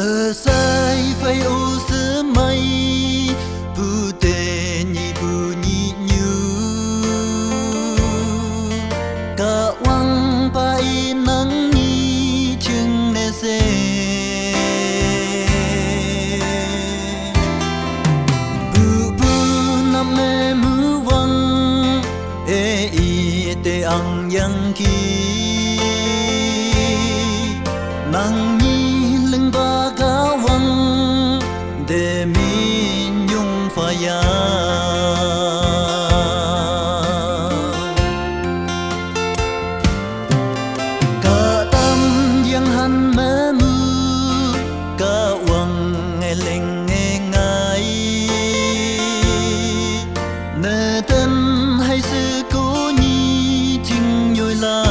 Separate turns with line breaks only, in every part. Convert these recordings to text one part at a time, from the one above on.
ở sai phải ô sớm mây bu tê nhị như cả quăng bay nắng nhị chừng nè xe bu nằm mê mưa văng e i te ang yang ki nang để mình nhung phải ya cả tâm yang han mơ mưa cả quăng nghe leng nghe ngài nề tên hay sự cố nhi chinh nhồi la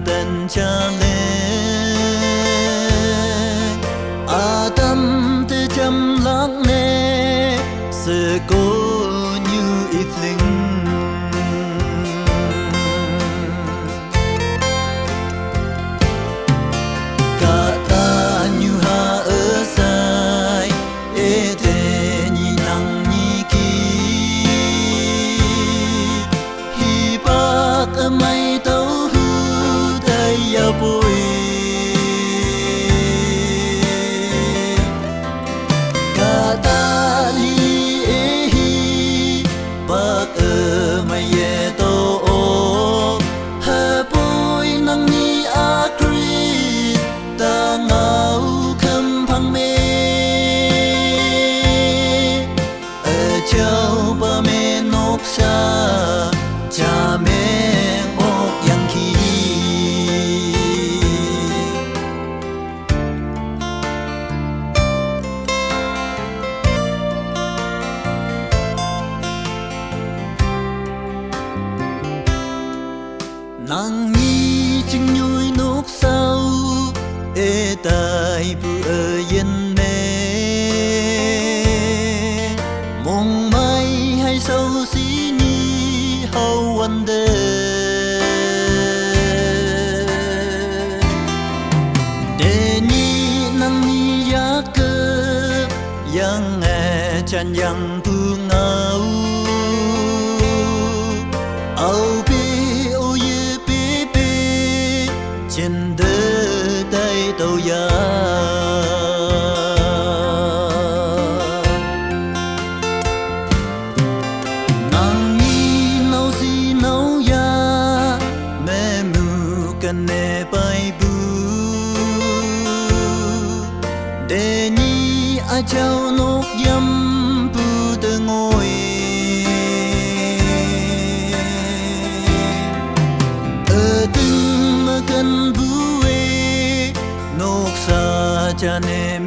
tên cha lê tâm te chăm lắng nghe sự cố như ít linh cả ta như ha ở sai e thế nhị nắng nhị kỳ hi bác ở mây tàu ya boy kata li ehi bak mai ye to o ha boy nang ni a kris ta ngau kham phang me a chau ba me nok sa cha me ok yang ki nàng nhi chừng nhui nốt sau ê tai bu ở yên mê mong mai hay sâu xí nhi hầu anh đê để nhi nàng nhi giá cơ yang nghe chan yang bu ngau au trên đời tay tàu ya nàng nhi nấu gì nấu ya mẹ mu cần nè bay bu để nhi ai trao nốt yam bu từ ngồi ở từng cần cha nè